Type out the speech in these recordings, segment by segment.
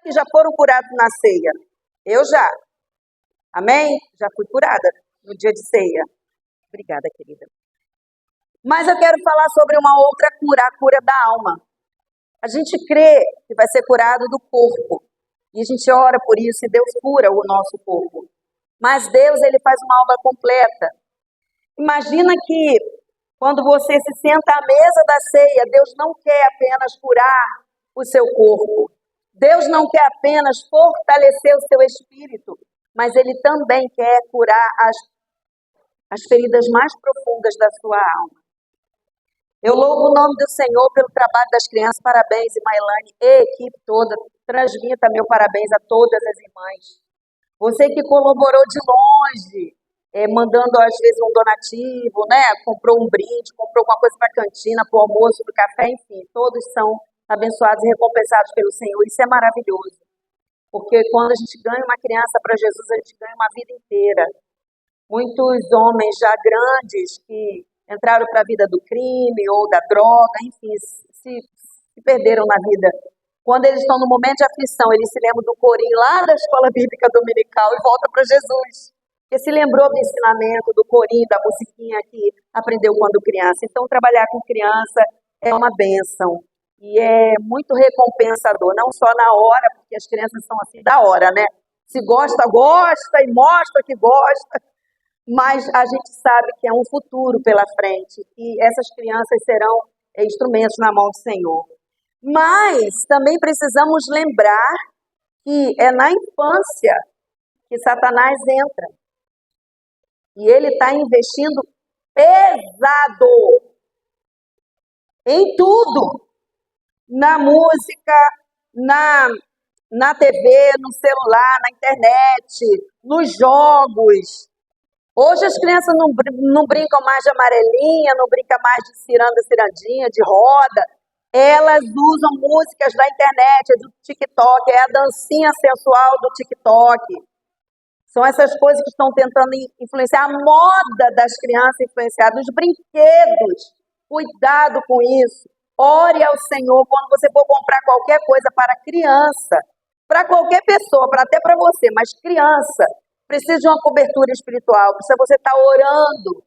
que já foram curados na ceia? Eu já. Amém? Já fui curada no dia de ceia. Obrigada, querida. Mas eu quero falar sobre uma outra cura, a cura da alma. A gente crê que vai ser curado do corpo. E a gente ora por isso e Deus cura o nosso corpo. Mas Deus, ele faz uma obra completa. Imagina que quando você se senta à mesa da ceia, Deus não quer apenas curar o seu corpo. Deus não quer apenas fortalecer o seu espírito, mas ele também quer curar as feridas mais profundas da sua alma. Eu louvo o nome do Senhor pelo trabalho das crianças. Parabéns, irmã Elane e a equipe toda. Transmita meu parabéns a todas as irmãs. Você que colaborou de longe, mandando às vezes um donativo, né? Comprou um brinde, comprou alguma coisa para a cantina, para o almoço, para o café, enfim. Todos são abençoados e recompensados pelo Senhor. Isso é maravilhoso. Porque quando a gente ganha uma criança para Jesus, a gente ganha uma vida inteira. Muitos homens já grandes que entraram para a vida do crime ou da droga, enfim, se perderam na vida. Quando eles estão no momento de aflição, eles se lembram do corinho lá da escola bíblica dominical e voltam para Jesus. Porque se lembrou do ensinamento, do corinho, da musiquinha que aprendeu quando criança. Então, trabalhar com criança é uma bênção. E é muito recompensador, não só na hora, porque as crianças são assim da hora, né? Se gosta, gosta e mostra que gosta. Mas a gente sabe que é um futuro pela frente e essas crianças serão instrumentos na mão do Senhor. Mas também precisamos lembrar que é na infância que Satanás entra. E ele está investindo pesado em tudo. Na música, na TV, no celular, na internet, nos jogos. Hoje as crianças não brincam mais de amarelinha, não brincam mais de cirandinha, de roda. Elas usam músicas da internet, do TikTok, é a dancinha sensual do TikTok. São essas coisas que estão tentando influenciar a moda das crianças, influenciar os brinquedos. Cuidado com isso. Ore ao Senhor quando você for comprar qualquer coisa para criança, para qualquer pessoa, até para você, mas criança. Precisa de uma cobertura espiritual, precisa você estar orando.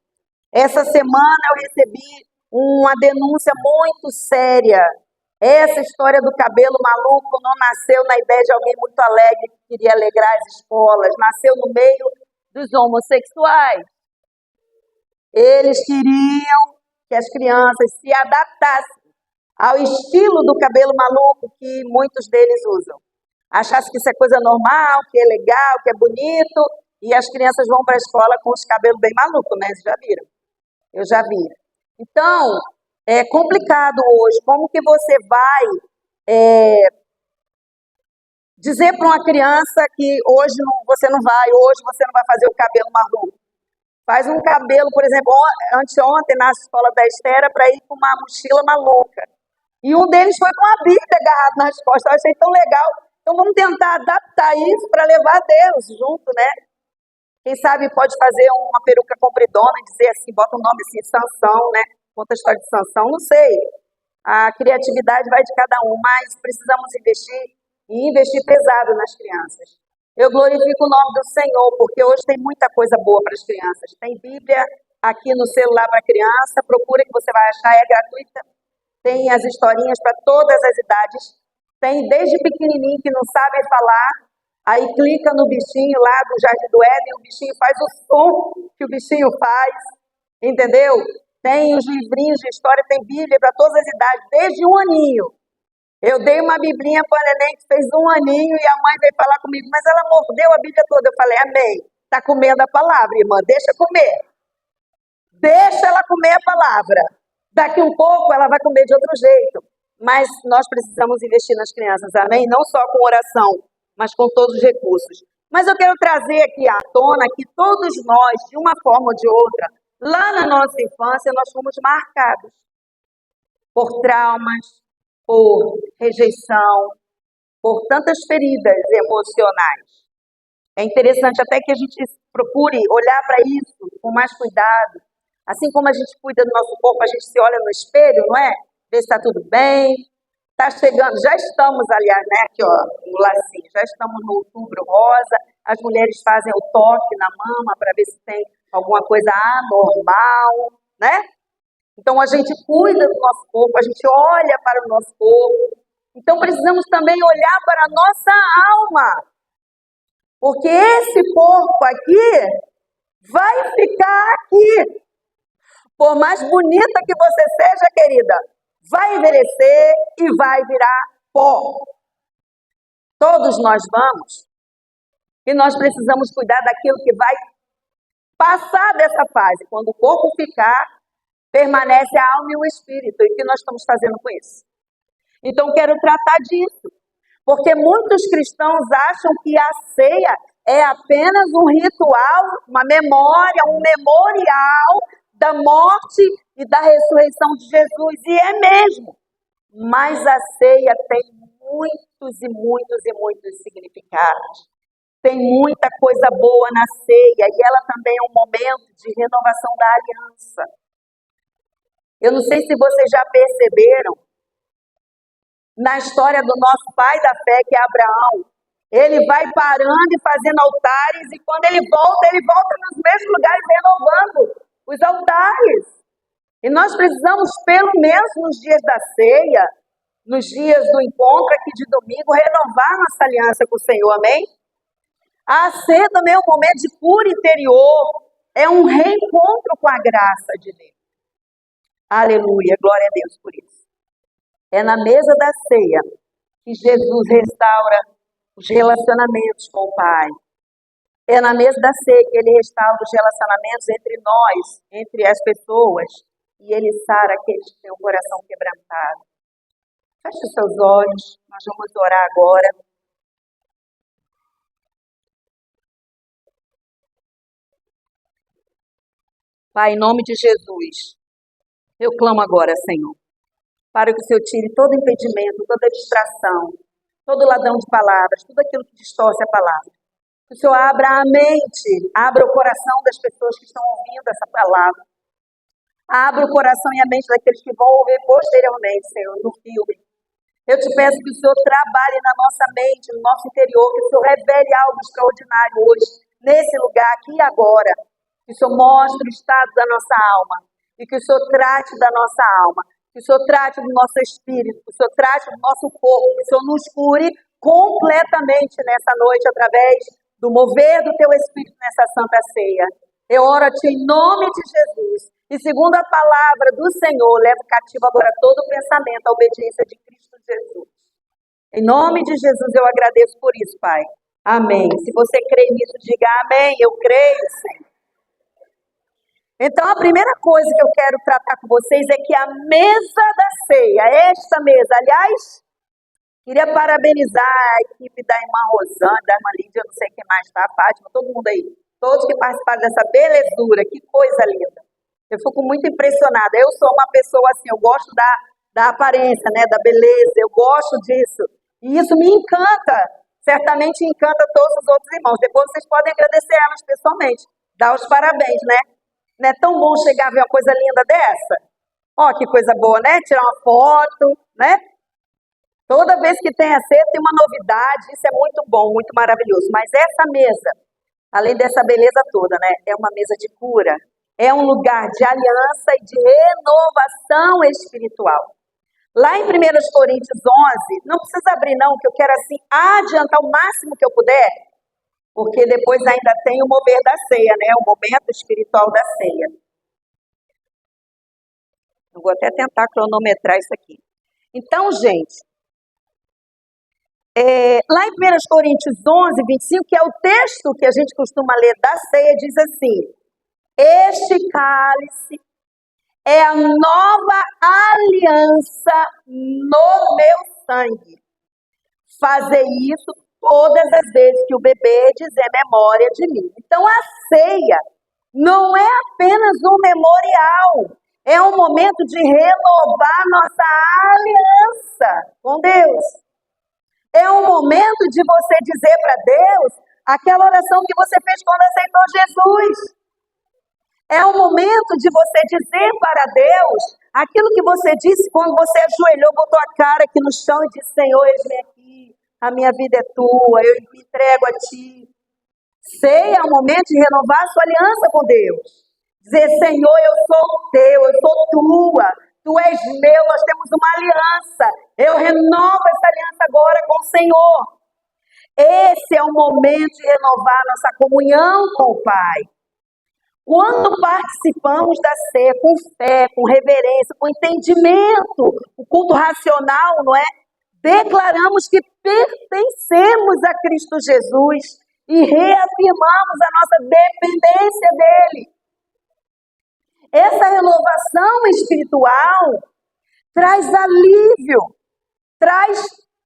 Essa semana eu recebi uma denúncia muito séria. Essa história do cabelo maluco não nasceu na ideia de alguém muito alegre que queria alegrar as escolas, nasceu no meio dos homossexuais. Eles queriam que as crianças se adaptassem ao estilo do cabelo maluco que muitos deles usam. Achasse que isso é coisa normal, que é legal, que é bonito, e as crianças vão para a escola com os cabelos bem malucos, né? Vocês já viram? Eu já vi. Então, é complicado hoje. Como que você vai dizer para uma criança que hoje você não vai fazer o cabelo maluco? Faz um cabelo, por exemplo, anteontem na escola da Estera para ir com uma mochila maluca. E um deles foi com a Bíblia agarrado nas costas. Eu achei tão legal. Então vamos tentar adaptar isso para levar Deus junto, né? Quem sabe pode fazer uma peruca compridona e dizer assim, bota um nome assim, Sansão, né? Conta a história de Sansão, não sei. A criatividade vai de cada um, mas precisamos investir pesado nas crianças. Eu glorifico o nome do Senhor, porque hoje tem muita coisa boa para as crianças. Tem Bíblia aqui no celular para criança, procura que você vai achar, é gratuita. Tem as historinhas para todas as idades. Tem desde pequenininho que não sabe falar, aí clica no bichinho lá do Jardim do Éden, o bichinho faz o som que o bichinho faz, entendeu? Tem os livrinhos de história, tem Bíblia para todas as idades, desde 1 aninho. Eu dei uma biblinha para a neném que fez 1 aninho e a mãe veio falar comigo, mas ela mordeu a Bíblia toda. Eu falei, amém, está comendo a palavra, irmã, deixa comer. Deixa ela comer a palavra. Daqui um pouco ela vai comer de outro jeito. Mas nós precisamos investir nas crianças, amém? Não só com oração, mas com todos os recursos. Mas eu quero trazer aqui à tona que todos nós, de uma forma ou de outra, lá na nossa infância, nós fomos marcados por traumas, por rejeição, por tantas feridas emocionais. É interessante até que a gente procure olhar para isso com mais cuidado. Assim como a gente cuida do nosso corpo, a gente se olha no espelho, não é? Ver se está tudo bem. Tá chegando, já estamos, aliás, né, aqui ó, no lacinho, já estamos no Outubro Rosa, as mulheres fazem o toque na mama para ver se tem alguma coisa anormal, né? Então a gente cuida do nosso corpo, a gente olha para o nosso corpo. Então precisamos também olhar para a nossa alma, porque esse corpo aqui vai ficar aqui. Por mais bonita que você seja, querida, vai envelhecer e vai virar pó. Todos nós vamos. E nós precisamos cuidar daquilo que vai passar dessa fase. Quando o corpo ficar, permanece a alma e o espírito. E o que nós estamos fazendo com isso? Então, quero tratar disso. Porque muitos cristãos acham que a ceia é apenas um ritual, uma memória, um memorial da morte e da ressurreição de Jesus. E é mesmo. Mas a ceia tem muitos e muitos e muitos significados. Tem muita coisa boa na ceia e ela também é um momento de renovação da aliança. Eu não sei se vocês já perceberam, na história do nosso pai da fé, que é Abraão, ele vai parando e fazendo altares e quando ele volta nos mesmos lugares renovando os altares. E nós precisamos, pelo menos nos dias da ceia, nos dias do encontro aqui de domingo, renovar nossa aliança com o Senhor, amém? A ceia também é um momento de cura interior, é um reencontro com a graça de Deus. Aleluia, glória a Deus por isso. É na mesa da ceia que Jesus restaura os relacionamentos com o Pai. É na mesa da ceia que Ele restaura os relacionamentos entre nós, entre as pessoas, e Ele sara aqueles que têm o coração quebrantado. Feche os seus olhos, nós vamos orar agora. Pai, em nome de Jesus, eu clamo agora, Senhor, para que o Senhor tire todo impedimento, toda distração, todo ladrão de palavras, tudo aquilo que distorce a palavra. Que o Senhor abra a mente, abra o coração das pessoas que estão ouvindo essa palavra. Abra o coração e a mente daqueles que vão ouvir posteriormente, Senhor, no filme. Eu te peço que o Senhor trabalhe na nossa mente, no nosso interior, que o Senhor revele algo extraordinário hoje, nesse lugar, aqui e agora. Que o Senhor mostre o estado da nossa alma e que o Senhor trate da nossa alma, que o Senhor trate do nosso espírito, que o Senhor trate do nosso corpo, que o Senhor nos cure completamente nessa noite através do mover do Teu Espírito nessa Santa Ceia. Eu oro a Ti em nome de Jesus e segundo a palavra do Senhor, levo cativo agora todo o pensamento à obediência de Cristo Jesus. Em nome de Jesus eu agradeço por isso, Pai. Amém. Se você crê nisso, diga amém. Eu creio, Senhor. Então, a primeira coisa que eu quero tratar com vocês é que a mesa da ceia, esta mesa, aliás, queria parabenizar a equipe da irmã Rosana, da irmã Lídia, eu não sei quem mais está, a Fátima, todo mundo aí, todos que participaram dessa belezura, que coisa linda. Eu fico muito impressionada, eu sou uma pessoa assim, eu gosto da aparência, né, da beleza, eu gosto disso, e isso me encanta, certamente encanta todos os outros irmãos, depois vocês podem agradecer elas pessoalmente, dar os parabéns, né? Não é tão bom chegar a ver uma coisa linda dessa? Ó, que coisa boa, né? Tirar uma foto, né? Toda vez que tem a ceia, tem uma novidade, isso é muito bom, muito maravilhoso. Mas essa mesa, além dessa beleza toda, né? É uma mesa de cura, é um lugar de aliança e de renovação espiritual. Lá em 1 Coríntios 11, não precisa abrir não, que eu quero assim adiantar o máximo que eu puder, porque depois ainda tem o mover da ceia, né? O momento espiritual da ceia. Eu vou até tentar cronometrar isso aqui. Então, gente, lá em 1 Coríntios 11, 25, que é o texto que a gente costuma ler da ceia, diz assim: este cálice é a nova aliança no meu sangue. Fazer isso todas as vezes que o beberdes é memória de mim. Então a ceia não é apenas um memorial, é um momento de renovar nossa aliança com Deus. É um momento de você dizer para Deus aquela oração que você fez quando aceitou Jesus. É um momento de você dizer para Deus Aquilo que você disse quando você ajoelhou, botou a cara aqui no chão e disse: Senhor, eis-me aqui, a minha vida é tua, eu me entrego a ti. Ceia é o momento de renovar a sua aliança com Deus. Dizer: Senhor, eu sou teu, eu sou tua, tu és meu, nós temos uma aliança. Eu renovo essa aliança agora com o Senhor. Esse é o momento de renovar nossa comunhão com o Pai. Quando participamos da ceia com fé, com reverência, com entendimento, o culto racional, não é? Declaramos que pertencemos a Cristo Jesus e reafirmamos a nossa dependência dele. Essa renovação espiritual traz alívio, traz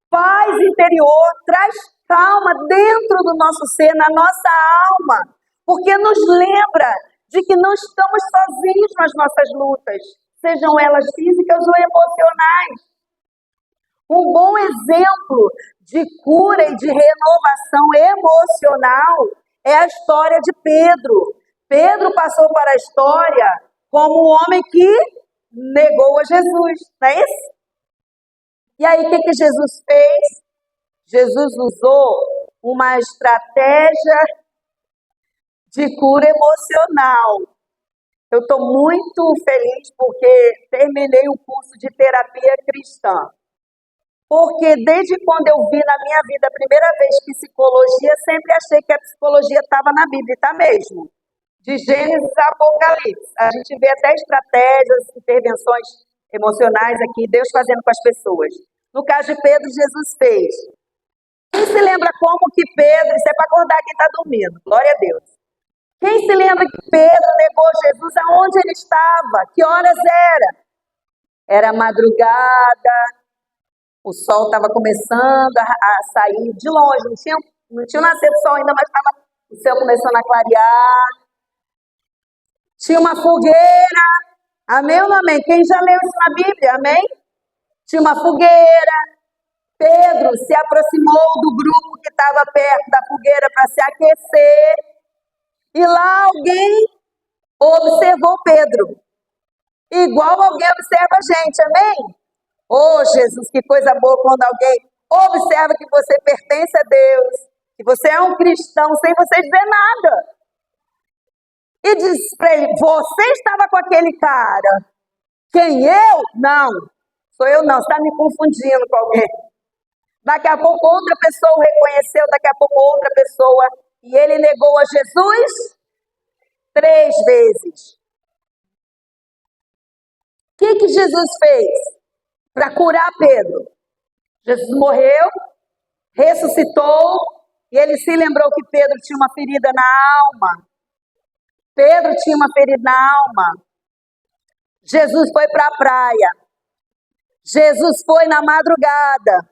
paz interior, traz calma dentro do nosso ser, na nossa alma, porque nos lembra de que não estamos sozinhos nas nossas lutas, sejam elas físicas ou emocionais. Um bom exemplo de cura e de renovação emocional é a história de Pedro. Pedro passou para a história como o homem que negou a Jesus, não é isso? E aí, o que Jesus fez? Jesus usou uma estratégia de cura emocional. Eu estou muito feliz porque terminei um curso de terapia cristã. Porque desde quando eu vi na minha vida a primeira vez psicologia, sempre achei que a psicologia estava na Bíblia, e está mesmo. De Gênesis a Apocalipse. A gente vê até estratégias, intervenções emocionais aqui, Deus fazendo com as pessoas. No caso de Pedro, Jesus fez. Quem se lembra como que Pedro, isso é para acordar quem está dormindo, glória a Deus. Quem se lembra que Pedro negou Jesus aonde ele estava? Que horas era? Era madrugada, o sol estava começando a sair de longe, não tinha nascido o sol ainda, mas o céu começando a clarear. Tinha uma fogueira, amém ou não amém? Quem já leu isso na Bíblia, amém? Tinha uma fogueira. Pedro se aproximou do grupo que estava perto da fogueira para se aquecer. E lá alguém observou Pedro. Igual alguém observa a gente, amém? Oh, Jesus, que coisa boa quando alguém observa que você pertence a Deus, que você é um cristão sem você dizer nada. E diz para ele: você estava com aquele cara. Quem, eu? Não, sou eu não, você está me confundindo com alguém. Daqui a pouco outra pessoa o reconheceu, daqui a pouco outra pessoa. E ele negou a Jesus 3 vezes. O que Jesus fez para curar Pedro? Jesus morreu, ressuscitou, e ele se lembrou que Pedro tinha uma ferida na alma. Pedro tinha uma ferida na alma. Jesus foi para a praia. Jesus foi na madrugada.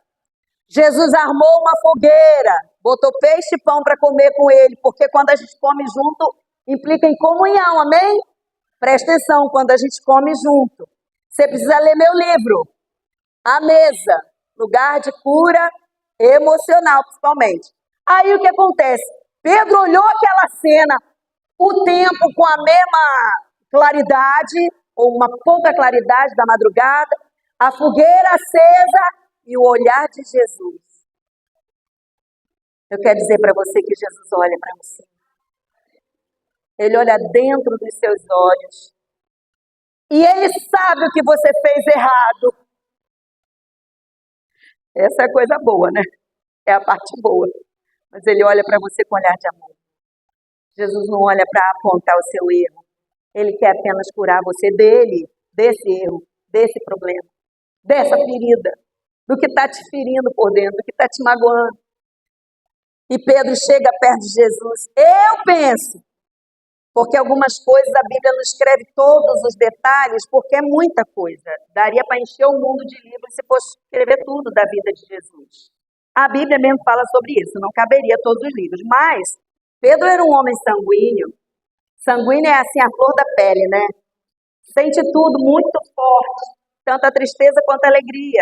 Jesus armou uma fogueira, botou peixe e pão para comer com ele, porque quando a gente come junto, implica em comunhão, amém? Presta atenção, quando a gente come junto. Você precisa ler meu livro, A Mesa, lugar de cura emocional, principalmente. Aí o que acontece? Pedro olhou aquela cena, o tempo com a mesma claridade, ou uma pouca claridade da madrugada, a fogueira acesa e o olhar de Jesus. Eu quero dizer para você que Jesus olha para você. Ele olha dentro dos seus olhos. E ele sabe o que você fez errado. Essa é a coisa boa, né? É a parte boa. Mas ele olha para você com olhar de amor. Jesus não olha para apontar o seu erro. Ele quer apenas curar você dele, desse erro, desse problema, dessa ferida, do que está te ferindo por dentro, do que está te magoando. E Pedro chega perto de Jesus. Eu penso, porque algumas coisas a Bíblia não escreve todos os detalhes, porque é muita coisa. Daria para encher o mundo de livros se fosse escrever tudo da vida de Jesus. A Bíblia mesmo fala sobre isso, não caberia todos os livros. Mas Pedro era um homem sanguíneo. Sanguíneo é assim a flor da pele, né? Sente tudo muito forte, tanto a tristeza quanto a alegria.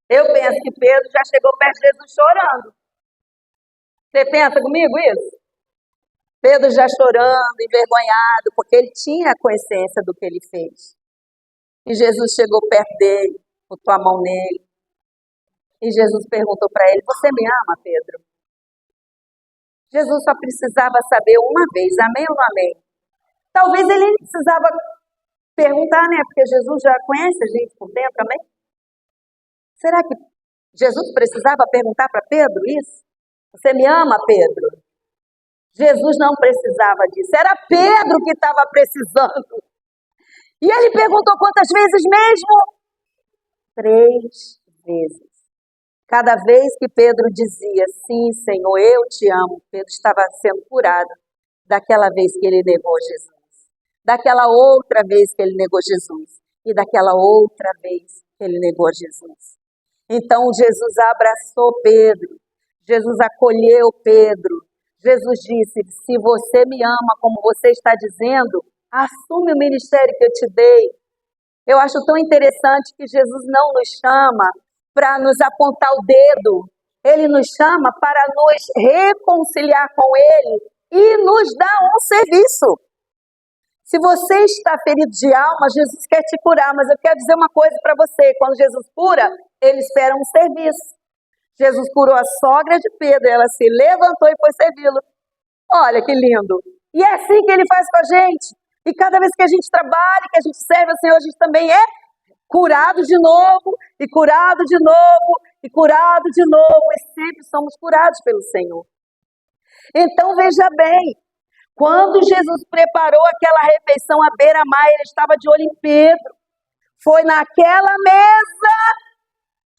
Eu penso que Pedro já chegou perto de Jesus chorando. Você pensa comigo isso? Pedro já chorando, envergonhado, porque ele tinha a consciência do que ele fez. E Jesus chegou perto dele, botou a mão nele. E Jesus perguntou para ele, você me ama, Pedro? Jesus só precisava saber uma vez, amém ou não amém? Talvez ele nem precisava perguntar, né? Porque Jesus já conhece a gente por dentro, amém? Será que Jesus precisava perguntar para Pedro isso? Você me ama, Pedro? Jesus não precisava disso. Era Pedro que estava precisando. E ele perguntou quantas vezes mesmo? 3 vezes. Cada vez que Pedro dizia, sim, Senhor, eu te amo, Pedro estava sendo curado daquela vez que ele negou Jesus, daquela outra vez que ele negou Jesus e daquela outra vez que ele negou Jesus. Então Jesus abraçou Pedro, Jesus acolheu Pedro, Jesus disse, se você me ama como você está dizendo, assume o ministério que eu te dei. Eu acho tão interessante que Jesus não nos chama para nos apontar o dedo. Ele nos chama para nos reconciliar com Ele e nos dar um serviço. Se você está ferido de alma, Jesus quer te curar, mas eu quero dizer uma coisa para você. Quando Jesus cura, Ele espera um serviço. Jesus curou a sogra de Pedro, ela se levantou e foi servi-lo. Olha que lindo. E é assim que Ele faz com a gente. E cada vez que a gente trabalha, que a gente serve ao Senhor, a gente também é curado de novo, e curado de novo, e curado de novo, e sempre somos curados pelo Senhor. Então veja bem, quando Jesus preparou aquela refeição à beira-mar, ele estava de olho em Pedro. Foi naquela mesa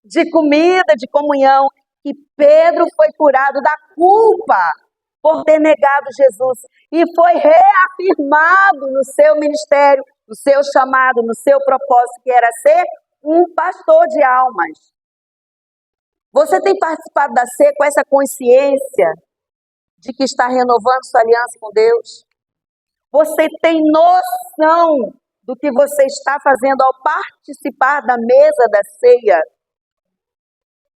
de comida, de comunhão, que Pedro foi curado da culpa por ter negado Jesus e foi reafirmado no seu ministério, no seu chamado, no seu propósito, que era ser um pastor de almas. Você tem participado da ceia com essa consciência de que está renovando sua aliança com Deus? Você tem noção do que você está fazendo ao participar da mesa da ceia?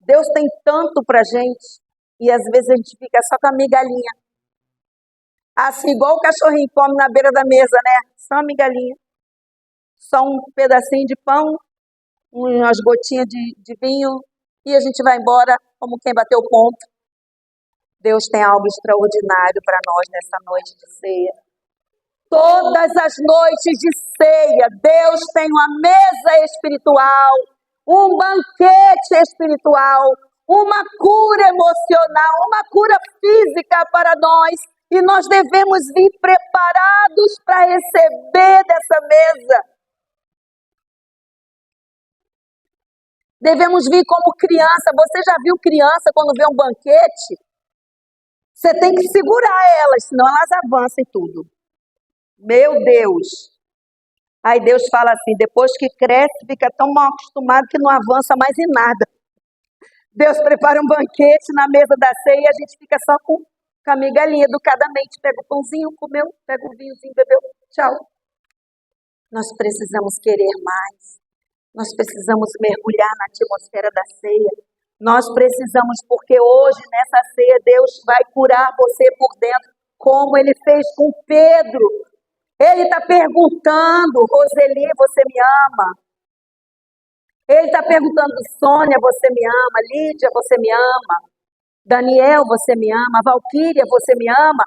Deus tem tanto pra gente e às vezes a gente fica só com a migalhinha. Assim, igual o cachorrinho come na beira da mesa, né? Só uma migalhinha. Só um pedacinho de pão, umas gotinhas de vinho e a gente vai embora como quem bateu o ponto. Deus tem algo extraordinário para nós nessa noite de ceia. Todas as noites de ceia, Deus tem uma mesa espiritual, um banquete espiritual, uma cura emocional, uma cura física para nós. E nós devemos vir preparados para receber dessa mesa. Devemos vir como criança. Você já viu criança quando vê um banquete? Você tem que segurar elas, senão elas avançam e tudo. Meu Deus! Aí Deus fala assim, depois que cresce, fica tão mal acostumado que não avança mais em nada. Deus prepara um banquete na mesa da ceia e a gente fica só com a migalhinha, educadamente. Pega o pãozinho, comeu, pega o vinhozinho, bebeu, tchau. Nós precisamos querer mais. Nós precisamos mergulhar na atmosfera da ceia. Nós precisamos, porque hoje, nessa ceia, Deus vai curar você por dentro, como Ele fez com Pedro. Ele está perguntando, Roseli, você me ama? Ele está perguntando, Sônia, você me ama? Lídia, você me ama? Daniel, você me ama? Valquíria, você me ama?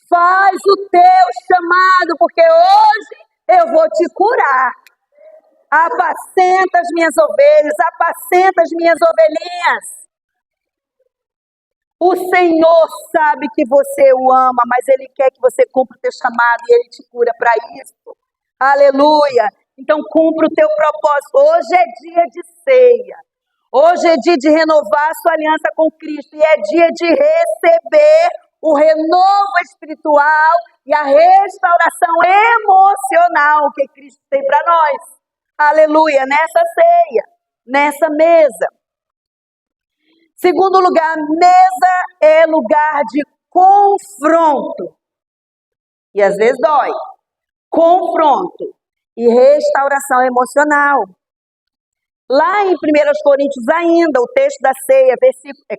Faz o teu chamado, porque hoje eu vou te curar. Apacenta as minhas ovelhas, apacenta as minhas ovelhinhas. O Senhor sabe que você o ama, mas Ele quer que você cumpra o teu chamado e Ele te cura para isso. Aleluia! Então cumpra o teu propósito. Hoje é dia de ceia. Hoje é dia de renovar a sua aliança com Cristo e é dia de receber o renovo espiritual e a restauração emocional que Cristo tem para nós. Aleluia! Nessa ceia, nessa mesa. Segundo lugar, mesa é lugar de confronto. E às vezes dói. Confronto e restauração emocional. Lá em 1 Coríntios ainda, o texto da ceia,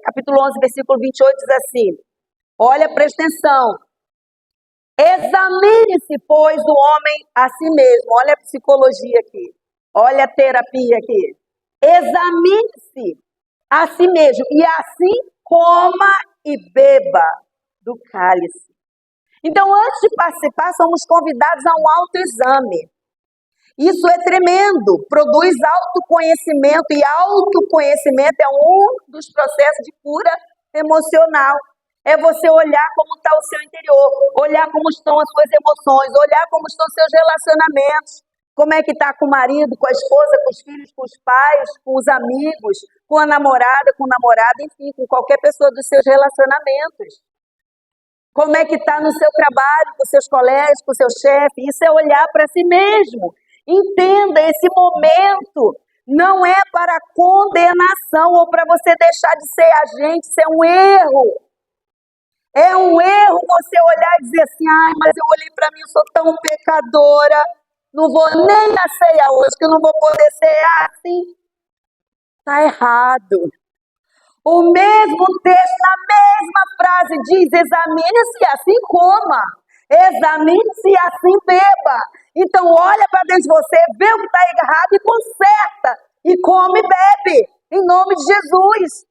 capítulo 11, versículo 28, diz assim, olha, presta atenção. Examine-se, pois, o homem a si mesmo. Olha a psicologia aqui. Olha a terapia aqui. Examine-se a si mesmo e assim coma e beba do cálice. Então, antes de participar, somos convidados a um autoexame. Isso é tremendo, produz autoconhecimento, e autoconhecimento é um dos processos de cura emocional. É você olhar como está o seu interior, olhar como estão as suas emoções, olhar como estão os seus relacionamentos, como é que está com o marido, com a esposa, com os filhos, com os pais, com os amigos, com a namorada, com o namorado, enfim, com qualquer pessoa dos seus relacionamentos. Como é que está no seu trabalho, com seus colegas, com seu chefe. Isso é olhar para si mesmo. Entenda, esse momento não é para condenação ou para você deixar de ser agente, isso é um erro. É um erro você olhar e dizer assim, ai, mas eu olhei para mim, eu sou tão pecadora, não vou nem na ceia hoje, que eu não vou poder ser assim. Está errado. O mesmo texto, na mesma frase, diz, examine-se e assim coma. Examine-se e assim beba. Então, olha para dentro de você, vê o que está errado e conserta. E come e bebe, em nome de Jesus.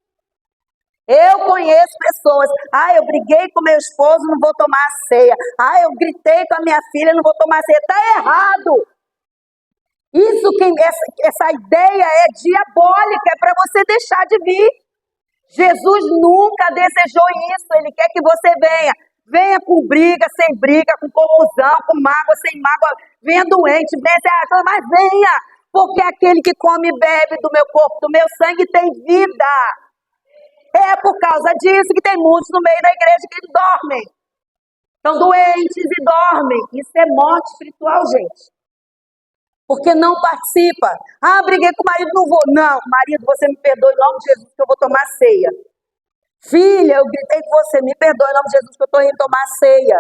Eu conheço pessoas, eu briguei com meu esposo, não vou tomar a ceia. Eu gritei com a minha filha, não vou tomar a ceia. Está errado. Essa ideia é diabólica, é para você deixar de vir. Jesus nunca desejou isso, Ele quer que você venha. Venha com briga, sem briga, com confusão, com mágoa, sem mágoa. Venha doente, venha, mas venha. Porque aquele que come e bebe do meu corpo, do meu sangue, tem vida. É por causa disso que tem muitos no meio da igreja que dormem. Estão doentes e dormem. Isso é morte espiritual, gente. Porque não participa. Briguei com o marido, não vou. Não, marido, você me perdoe em nome de Jesus que eu vou tomar ceia. Filha, eu gritei com você, me perdoe em nome de Jesus que eu estou indo tomar ceia.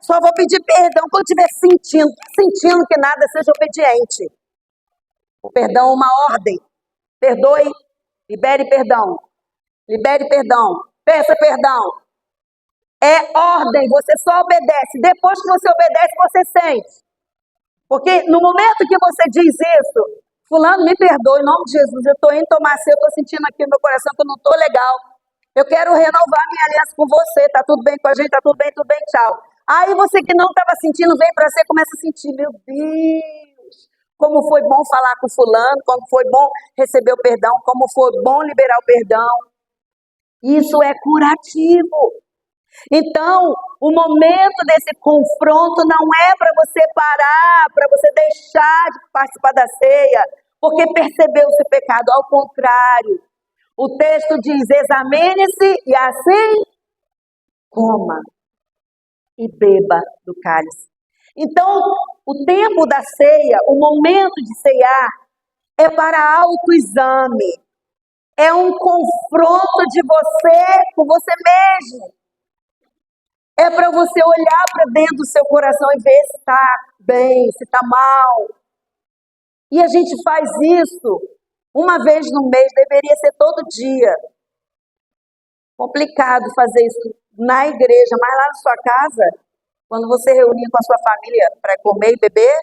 Só vou pedir perdão quando estiver sentindo que nada, seja obediente. O perdão é uma ordem. Perdoe, libere perdão. Libere perdão. Peça perdão. É ordem, você só obedece. Depois que você obedece, você sente. Porque no momento que você diz isso, fulano, me perdoe, em nome de Jesus, eu estou indo tomar ceia, eu estou sentindo aqui no meu coração que eu não estou legal. Eu quero renovar minha aliança com você, tá tudo bem com a gente, tá tudo bem, tchau. Aí você que não estava sentindo, vem para você e começa a sentir, meu Deus, como foi bom falar com fulano, como foi bom receber o perdão, como foi bom liberar o perdão. Isso é curativo. Então, o momento desse confronto não é para você parar, para você deixar de participar da ceia, porque percebeu o seu pecado. Ao contrário, o texto diz, examine-se e assim coma e beba do cálice. Então, o tempo da ceia, o momento de ceiar, é para autoexame. É um confronto de você com você mesmo. É para você olhar para dentro do seu coração e ver se está bem, se está mal. E a gente faz isso uma vez no mês, deveria ser todo dia. Complicado fazer isso na igreja, mas lá na sua casa, quando você reunir com a sua família para comer e beber,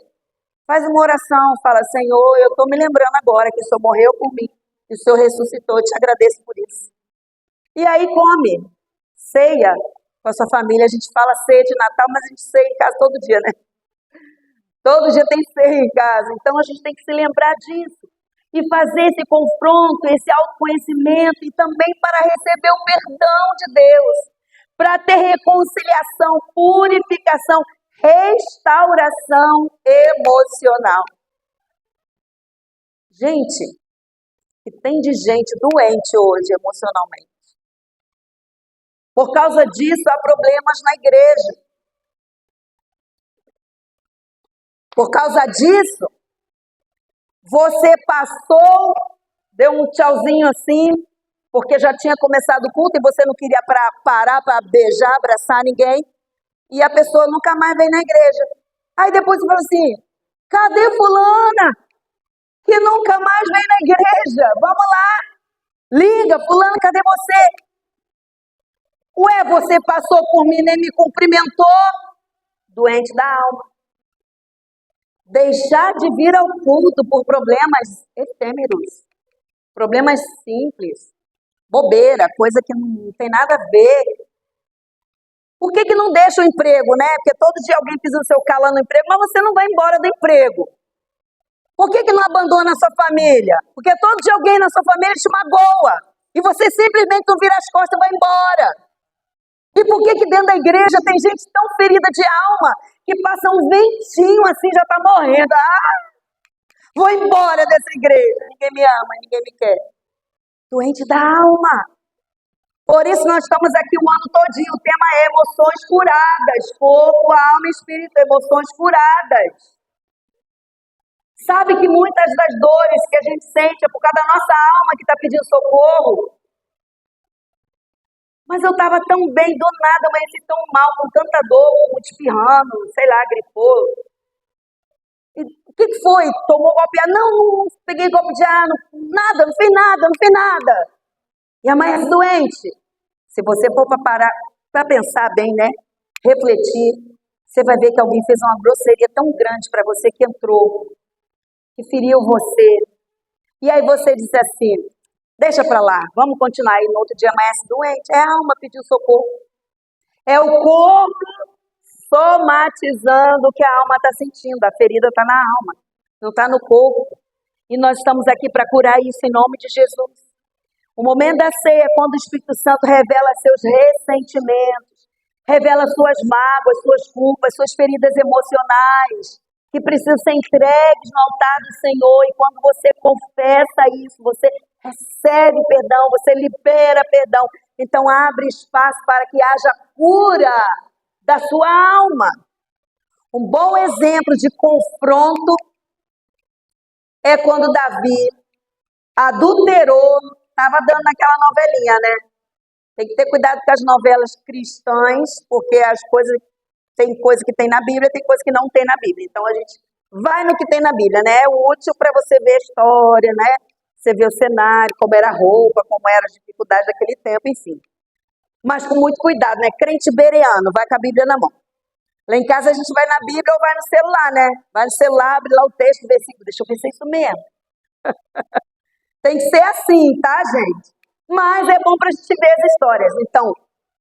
faz uma oração, fala, Senhor, eu estou me lembrando agora que o Senhor morreu por mim, e o Senhor ressuscitou, eu te agradeço por isso. E aí come, ceia com a sua família. A gente fala ceia de Natal, mas a gente ceia em casa todo dia, né? Todo dia tem ceia em casa. Então a gente tem que se lembrar disso. E fazer esse confronto, esse autoconhecimento, e também para receber o perdão de Deus. Para ter reconciliação, purificação, restauração emocional. Gente, que tem de gente doente hoje emocionalmente. Por causa disso, há problemas na igreja. Por causa disso, você passou, deu um tchauzinho assim, porque já tinha começado o culto e você não queria parar para beijar, abraçar ninguém, e a pessoa nunca mais vem na igreja. Aí depois você fala assim, cadê fulana? Que nunca mais vem na igreja. Vamos lá. Liga, fulana, cadê você? Você passou por mim, nem me cumprimentou? Doente da alma. Deixar de vir ao culto por problemas efêmeros, problemas simples, bobeira, coisa que não tem nada a ver. Por que não deixa o emprego, né? Porque todo dia alguém pisa o seu calo no emprego, mas você não vai embora do emprego. Por que não abandona a sua família? Porque todo dia alguém na sua família te magoa. E você simplesmente não vira as costas e vai embora. E por que dentro da igreja tem gente tão ferida de alma que passa um ventinho assim, já está morrendo? Vou embora dessa igreja. Ninguém me ama, ninguém me quer. Doente da alma. Por isso nós estamos aqui o ano todinho. O tema é emoções curadas. Corpo, alma e espírito. Emoções curadas. Sabe que muitas das dores que a gente sente é por causa da nossa alma que está pedindo socorro. Mas eu estava tão bem, do nada, amanheci tão mal, com tanta dor, espirrando, sei lá, gripou. E o que foi? Tomou golpe de ar? Não peguei golpe de ar, nada, não fiz nada. E amanhece doente. Se você for para parar, para pensar bem, né? Refletir, você vai ver que alguém fez uma grosseria tão grande para você que entrou, que feriu você. E aí você disse assim, deixa para lá, vamos continuar. E no outro dia amanhece doente. É a alma pediu socorro. É o corpo somatizando o que a alma está sentindo. A ferida está na alma, não está no corpo. E nós estamos aqui para curar isso em nome de Jesus. O momento da ceia é quando o Espírito Santo revela seus ressentimentos, revela suas mágoas, suas culpas, suas feridas emocionais, que precisam ser entregues no altar do Senhor. E quando você confessa isso, você recebe perdão, você libera perdão. Então abre espaço para que haja cura da sua alma. Um bom exemplo de confronto é quando Davi adulterou. Estava dando naquela novelinha, né? Tem que ter cuidado com as novelas cristãs, porque as coisas, tem coisa que tem na Bíblia, tem coisa que não tem na Bíblia. Então a gente vai no que tem na Bíblia, né? É útil para você ver a história, né? Você vê o cenário, como era a roupa, como eram as dificuldades daquele tempo, enfim. Mas com muito cuidado, né? Crente bereano, vai com a Bíblia na mão. Lá em casa a gente vai na Bíblia ou vai no celular, né? Vai no celular, abre lá o texto, o versículo, deixa eu ver se é isso mesmo. Tem que ser assim, tá, gente? Mas é bom para a gente ver as histórias. Então,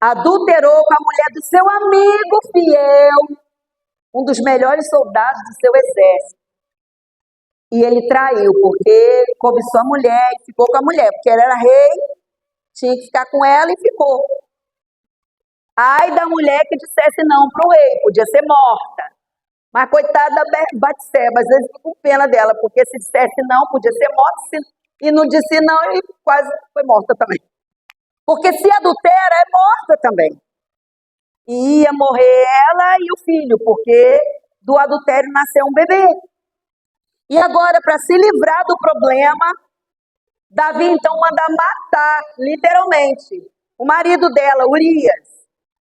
adulterou com a mulher do seu amigo fiel, um dos melhores soldados do seu exército. E ele traiu, porque cobiçou a mulher e ficou com a mulher, porque ele era rei, tinha que ficar com ela e ficou. Ai da mulher que dissesse não para o rei, podia ser morta. Mas coitada da Batseba, às vezes fico com pena dela, porque se dissesse não, podia ser morta, e não disse não, e quase foi morta também. Porque se adultera, é morta também. E ia morrer ela e o filho, porque do adultério nasceu um bebê. E agora, para se livrar do problema, Davi então manda matar, literalmente, o marido dela, Urias.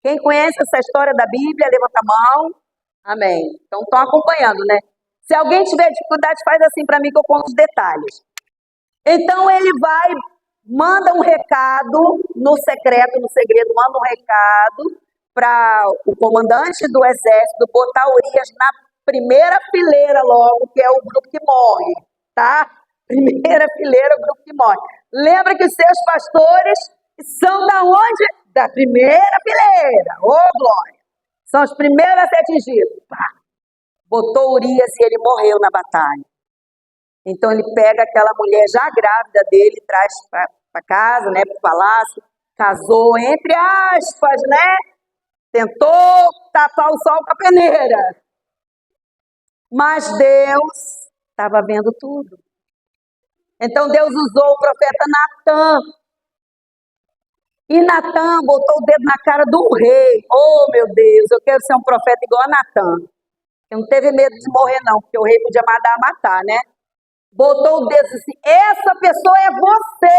Quem conhece essa história da Bíblia, levanta a mão. Amém. Então estão acompanhando, né? Se alguém tiver dificuldade, faz assim para mim que eu conto os detalhes. Então ele vai, manda um recado no secreto, no segredo, manda um recado para o comandante do exército botar Urias na primeira fileira logo, que é o grupo que morre, tá? Primeira fileira, o grupo que morre. Lembra que os seus pastores são da onde? Da primeira fileira. Ô, glória! São os primeiros a ser atingidos. Pá. Botou Urias e ele morreu na batalha. Então ele pega aquela mulher já grávida dele, traz para casa, né, para o palácio, casou, entre aspas, né? Tentou tapar o sol com a peneira. Mas Deus estava vendo tudo. Então Deus usou o profeta Natã. E Natã botou o dedo na cara do rei. Oh, meu Deus, eu quero ser um profeta igual a Natã. Eu não teve medo de morrer, não, porque o rei podia mandar matar, né? Botou o dedo assim, essa pessoa é você.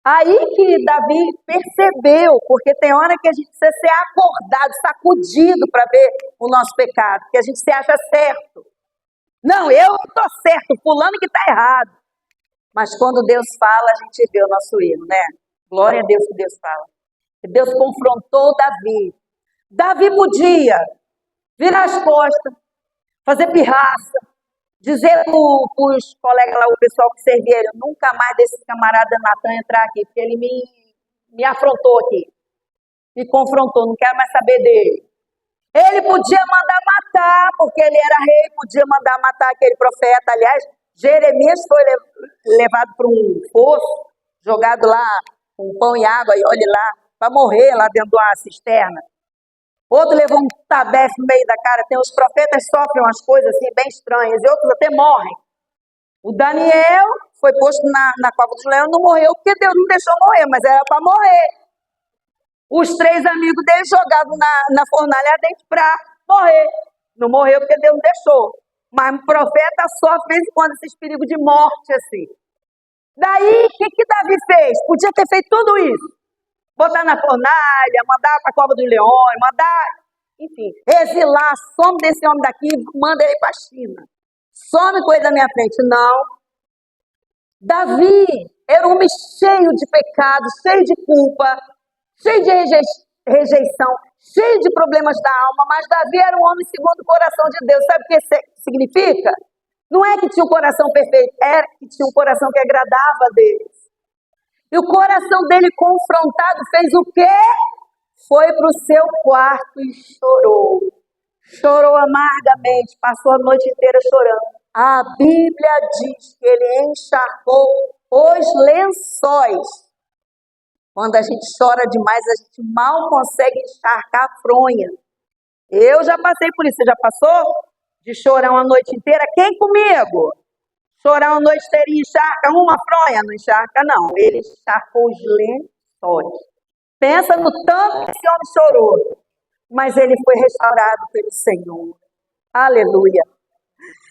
Aí que Davi percebeu, porque tem hora que a gente precisa ser acordado, sacudido para ver o nosso pecado, que a gente se acha certo. Não, eu estou certo, fulano que está errado. Mas quando Deus fala, a gente vê o nosso erro, né? Glória a Deus que Deus fala. Deus confrontou Davi. Davi podia virar as costas, fazer pirraça, dizer para os colegas lá, o pessoal que servia ele, nunca mais desse camarada Natan entrar aqui, porque ele me afrontou aqui, me confrontou, não quero mais saber dele. Ele podia mandar matar, porque ele era rei, podia mandar matar aquele profeta. Aliás, Jeremias foi levado para um fosso, jogado lá com pão e água, e olhe lá, para morrer lá dentro da cisterna. Outro levou um tabefe no meio da cara. Tem os profetas que sofrem umas coisas assim bem estranhas, e outros até morrem. O Daniel foi posto na cova dos leões, não morreu porque Deus não deixou morrer, mas era para morrer. Os 3 amigos dele jogados na fornalha ardente para morrer. Não morreu porque Deus não deixou. Mas o profeta sofre de vez em quando esses perigos de morte assim. Daí, o que Davi fez? Podia ter feito tudo isso. Botar na fornalha, mandar para a cova dos leões, mandar, enfim, exilar, some desse homem daqui, manda ele para a China. Some com ele da minha frente. Não. Davi era um homem cheio de pecado, cheio de culpa, cheio de rejeição, cheio de problemas da alma, mas Davi era um homem segundo o coração de Deus. Sabe o que isso significa? Não é que tinha um coração perfeito, era que tinha um coração que agradava a Deus. E o coração dele confrontado fez o quê? Foi para o seu quarto e chorou. Chorou amargamente, passou a noite inteira chorando. A Bíblia diz que ele encharcou os lençóis. Quando a gente chora demais, a gente mal consegue encharcar a fronha. Eu já passei por isso. Você já passou? De chorar uma noite inteira? Quem comigo? Chorar uma noite inteira e encharca uma fronha? Não encharca, não. Ele encharcou os lençóis. Pensa no tanto que esse homem chorou. Mas ele foi restaurado pelo Senhor. Aleluia.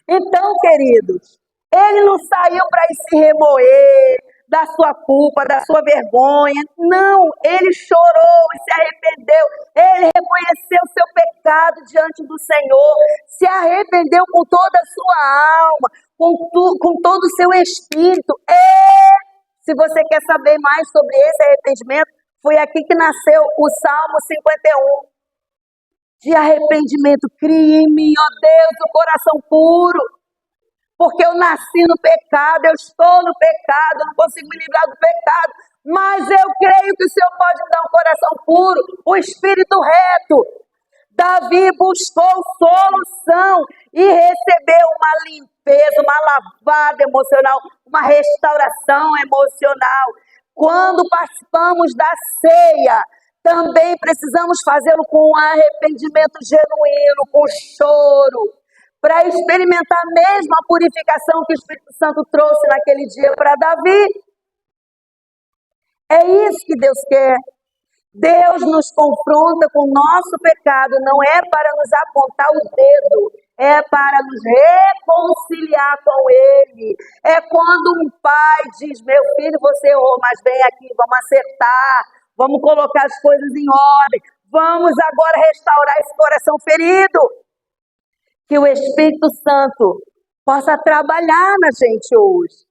Então, queridos, ele não saiu para se remoer da sua culpa, da sua vergonha. Não, ele chorou e se arrependeu. Ele reconheceu o seu pecado diante do Senhor, se arrependeu com toda a sua alma, com todo o seu espírito. Se você quer saber mais sobre esse arrependimento, foi aqui que nasceu o Salmo 51. De arrependimento, crie em mim, ó Deus, o coração puro. Porque eu nasci no pecado, eu estou no pecado, eu não consigo me livrar do pecado. Mas eu creio que o Senhor pode me dar um coração puro, um espírito reto. Davi buscou solução e recebeu uma limpeza, uma lavada emocional, uma restauração emocional. Quando participamos da ceia, também precisamos fazê-lo com um arrependimento genuíno, com choro, para experimentar mesmo a purificação que o Espírito Santo trouxe naquele dia para Davi. É isso que Deus quer. Deus nos confronta com o nosso pecado, não é para nos apontar o dedo, é para nos reconciliar com Ele. É quando um pai diz, meu filho, você errou, mas vem aqui, vamos acertar, vamos colocar as coisas em ordem, vamos agora restaurar esse coração ferido. Que o Espírito Santo possa trabalhar na gente hoje.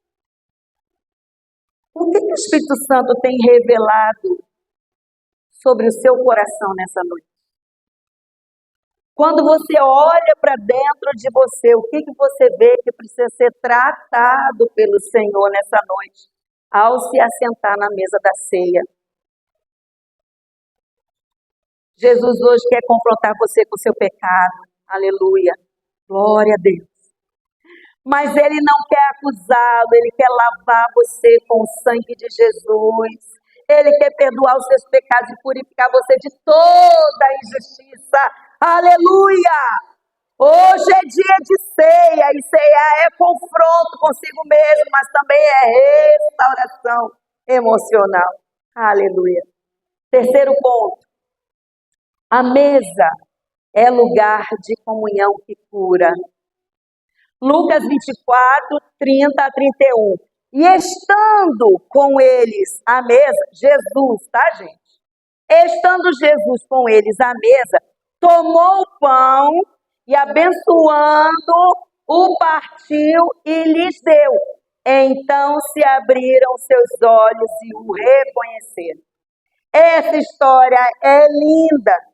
O que o Espírito Santo tem revelado sobre o seu coração nessa noite? Quando você olha para dentro de você, o que você vê que precisa ser tratado pelo Senhor nessa noite, ao se assentar na mesa da ceia? Jesus hoje quer confrontar você com o seu pecado. Aleluia. Glória a Deus. Mas Ele não quer acusá-lo, Ele quer lavar você com o sangue de Jesus. Ele quer perdoar os seus pecados e purificar você de toda a injustiça. Aleluia! Hoje é dia de ceia, e ceia é confronto consigo mesmo, mas também é restauração emocional. Aleluia! Terceiro ponto. A mesa é lugar de comunhão que cura. Lucas 24, 30 a 31. E estando com eles à mesa, Jesus, tá, gente? Estando Jesus com eles à mesa, tomou o pão e, abençoando, o partiu e lhes deu. Então se abriram seus olhos e o reconheceram. Essa história é linda.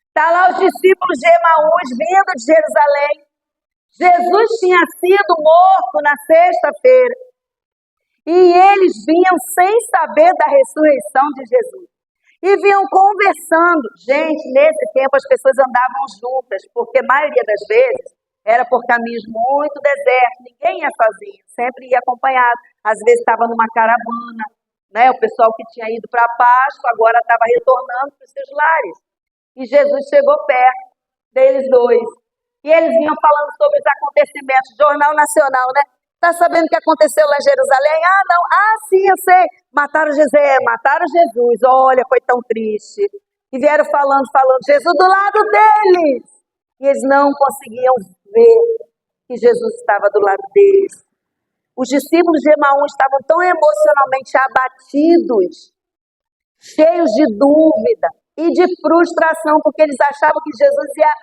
Está lá os discípulos de Emaús vindo de Jerusalém. Jesus tinha sido morto na sexta-feira. E eles vinham sem saber da ressurreição de Jesus. E vinham conversando. Gente, nesse tempo as pessoas andavam juntas, porque a maioria das vezes era por caminhos muito desertos. Ninguém ia sozinho, sempre ia acompanhado. Às vezes estava numa caravana, né? O pessoal que tinha ido para a Páscoa agora estava retornando para os seus lares. E Jesus chegou perto deles dois. E eles vinham falando sobre os acontecimentos. Jornal Nacional, né? Está sabendo o que aconteceu lá em Jerusalém? Ah, não. Ah, sim, eu sei. Mataram Jesus, mataram Jesus. Olha, foi tão triste. E vieram falando. Jesus do lado deles. E eles não conseguiam ver que Jesus estava do lado deles. Os discípulos de Emaús estavam tão emocionalmente abatidos, cheios de dúvida e de frustração, porque eles achavam que Jesus ia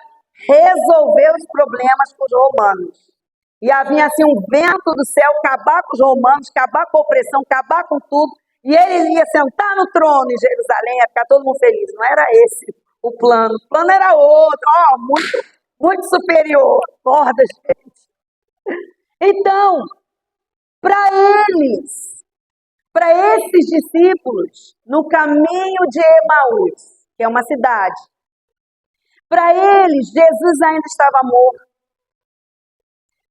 resolver os problemas com os romanos. Ia vir assim um vento do céu, acabar com os romanos, acabar com a opressão, acabar com tudo. E ele ia sentar no trono em Jerusalém, ia ficar todo mundo feliz. Não era esse o plano. O plano era outro, muito superior. Acorda, gente. Então, para esses discípulos, no caminho de Emaús, que é uma cidade, para eles, Jesus ainda estava morto.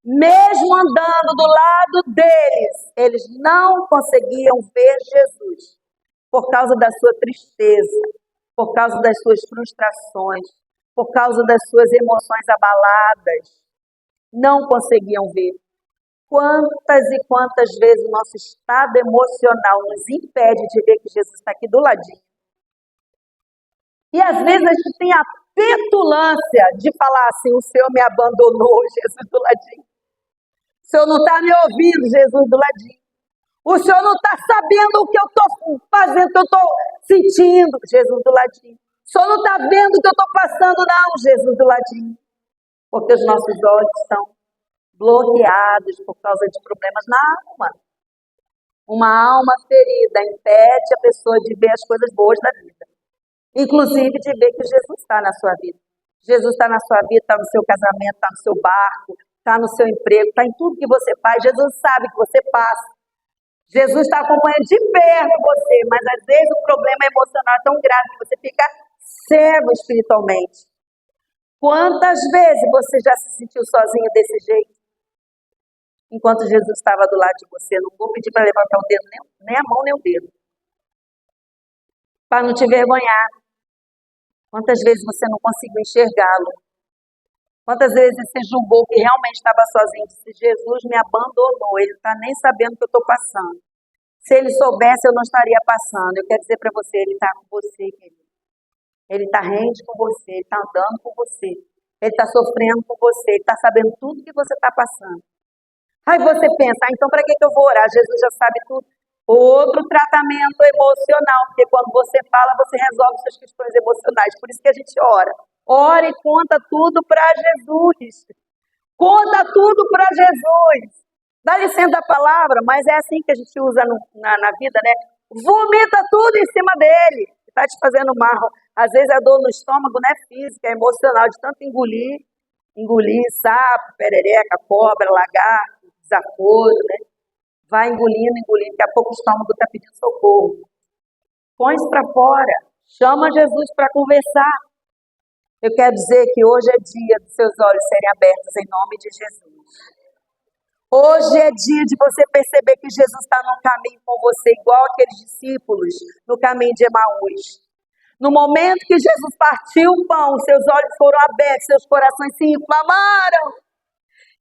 Mesmo andando do lado deles, eles não conseguiam ver Jesus por causa da sua tristeza, por causa das suas frustrações, por causa das suas emoções abaladas. Não conseguiam ver. Quantas e quantas vezes o nosso estado emocional nos impede de ver que Jesus está aqui do ladinho. E às vezes a gente tem a petulância de falar assim, o Senhor me abandonou, Jesus do ladinho. O Senhor não está me ouvindo, Jesus do ladinho. O Senhor não está sabendo o que eu estou fazendo, o que eu estou sentindo, Jesus do ladinho. O Senhor não está vendo o que eu estou passando, não, Jesus do ladinho. Porque os nossos olhos estão bloqueados por causa de problemas na alma. Uma alma ferida impede a pessoa de ver as coisas boas da vida. Inclusive de ver que Jesus está na sua vida. Jesus está na sua vida, está no seu casamento, está no seu barco, está no seu emprego, está em tudo que você faz. Jesus sabe que você passa. Jesus está acompanhando de perto você, mas às vezes o problema emocional é tão grave que você fica cego espiritualmente. Quantas vezes você já se sentiu sozinho desse jeito? Enquanto Jesus estava do lado de você, não vou pedir para levantar o dedo, nem a mão, nem o dedo. Para não te envergonhar. Quantas vezes você não conseguiu enxergá-lo? Quantas vezes você julgou que realmente estava sozinho? Disse, Jesus me abandonou, ele não está nem sabendo o que eu estou passando. Se ele soubesse, eu não estaria passando. Eu quero dizer para você, ele está com você, querido. Ele está rente com você, ele está andando com você. Ele está sofrendo com você, ele está sabendo tudo que você está passando. Aí você pensa, então para que eu vou orar? Jesus já sabe tudo. Outro tratamento emocional, porque quando você fala, você resolve suas questões emocionais. Por isso que a gente ora. Ora e conta tudo para Jesus. Conta tudo para Jesus. Dá licença da palavra, mas é assim que a gente usa na vida, né? Vomita tudo em cima dele. Está te fazendo mal. Às vezes a dor no estômago não é física, é emocional, de tanto engolir. Engolir sapo, perereca, cobra, lagarto, desaforo, né? Vai engolindo, daqui a pouco o estômago está pedindo socorro. Põe isso para fora, chama Jesus para conversar. Eu quero dizer que hoje é dia dos seus olhos serem abertos em nome de Jesus. Hoje é dia de você perceber que Jesus está no caminho com você, igual aqueles discípulos no caminho de Emaús. No momento que Jesus partiu o pão, seus olhos foram abertos, seus corações se inflamaram.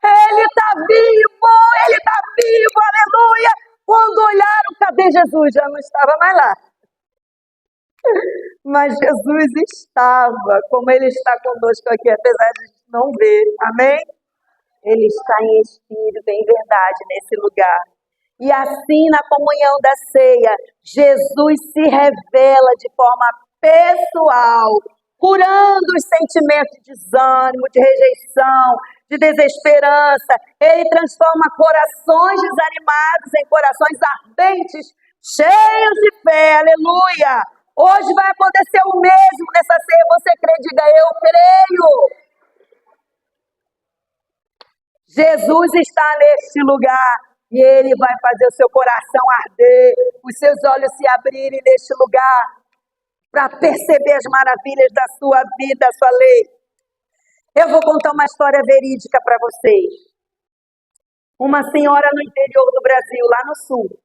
Ele está vivo, aleluia. Quando olharam, cadê Jesus? Já não estava mais lá. Mas Jesus estava, como ele está conosco aqui, apesar de a gente não ver, amém? Ele está em espírito, em verdade, nesse lugar. E assim, na comunhão da ceia, Jesus se revela de forma pessoal, curando os sentimentos de desânimo, de rejeição, de desesperança. Ele transforma corações desanimados em corações ardentes, cheios de fé, aleluia. Hoje vai acontecer o mesmo nessa ceia, você crê? Diga, eu creio. Jesus está neste lugar e Ele vai fazer o seu coração arder, os seus olhos se abrirem neste lugar para perceber as maravilhas da sua vida, da sua lei. Eu vou contar uma história verídica para vocês. Uma senhora no interior do Brasil, lá no sul,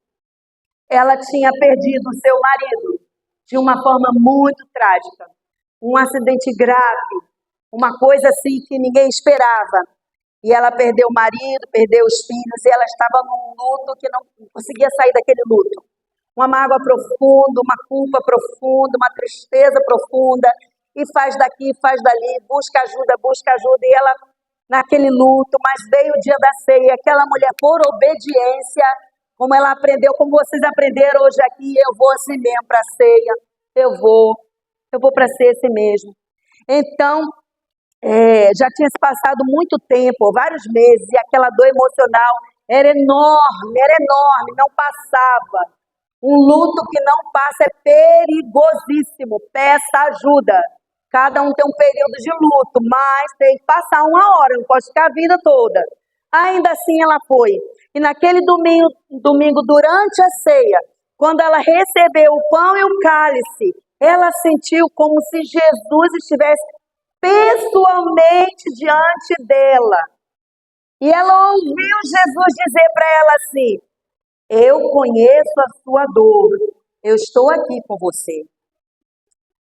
ela tinha perdido o seu marido de uma forma muito trágica. Um acidente grave, uma coisa assim que ninguém esperava. E ela perdeu o marido, perdeu os filhos, e ela estava num luto que não conseguia sair daquele luto. Uma mágoa profunda, uma culpa profunda, uma tristeza profunda, e faz daqui, faz dali, busca ajuda, e ela naquele luto, mas veio o dia da ceia, aquela mulher por obediência, como ela aprendeu, como vocês aprenderam hoje aqui, eu vou assim mesmo para a ceia, eu vou para a ceia assim mesmo. Então, já tinha se passado muito tempo, vários meses, e aquela dor emocional era enorme, não passava. Um luto que não passa é perigosíssimo, peça ajuda. Cada um tem um período de luto, mas tem que passar uma hora, não pode ficar a vida toda. Ainda assim ela foi. E naquele domingo durante a ceia, quando ela recebeu o pão e o cálice, ela sentiu como se Jesus estivesse pessoalmente diante dela. E ela ouviu Jesus dizer para ela assim: eu conheço a sua dor, eu estou aqui com você.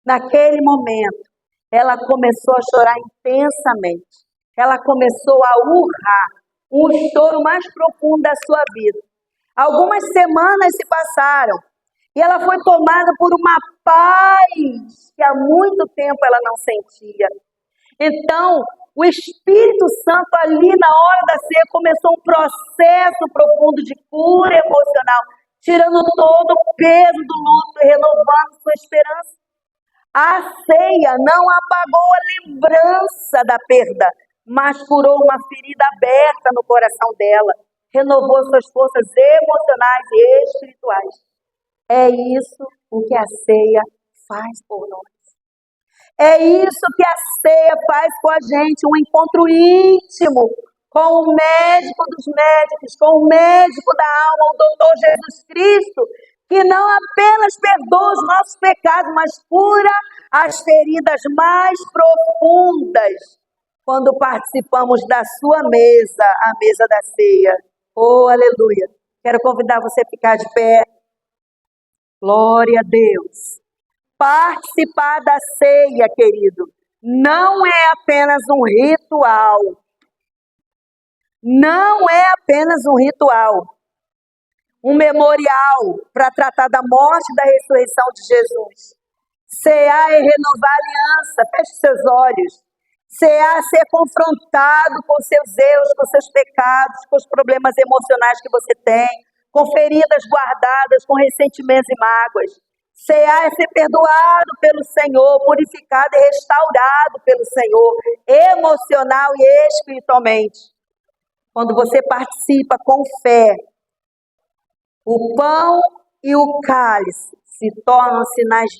Naquele momento, ela começou a chorar intensamente. Ela começou a urrar, um choro mais profundo da sua vida. Algumas semanas se passaram e ela foi tomada por uma paz que há muito tempo ela não sentia. Então, o Espírito Santo ali na hora da ceia começou um processo profundo de cura emocional, tirando todo o peso do luto e renovando sua esperança. A ceia não apagou a lembrança da perda, mas curou uma ferida aberta no coração dela, renovou suas forças emocionais e espirituais. É isso o que a ceia faz por nós. É isso que a ceia faz com a gente, um encontro íntimo com o médico dos médicos, com o médico da alma, o doutor Jesus Cristo, que não apenas perdoa os nossos pecados, mas cura as feridas mais profundas quando participamos da sua mesa, a mesa da ceia. Oh, aleluia! Quero convidar você a ficar de pé. Glória a Deus. Participar da ceia, querido, não é apenas um ritual. Não é apenas um ritual. Um memorial para tratar da morte e da ressurreição de Jesus. Cear é renovar a aliança. Feche seus olhos. Cear é ser confrontado com seus erros, com seus pecados, com os problemas emocionais que você tem, com feridas guardadas, com ressentimentos e mágoas. Cear é ser perdoado pelo Senhor, purificado e restaurado pelo Senhor, emocional e espiritualmente. Quando você participa com fé, o pão e o cálice se tornam sinais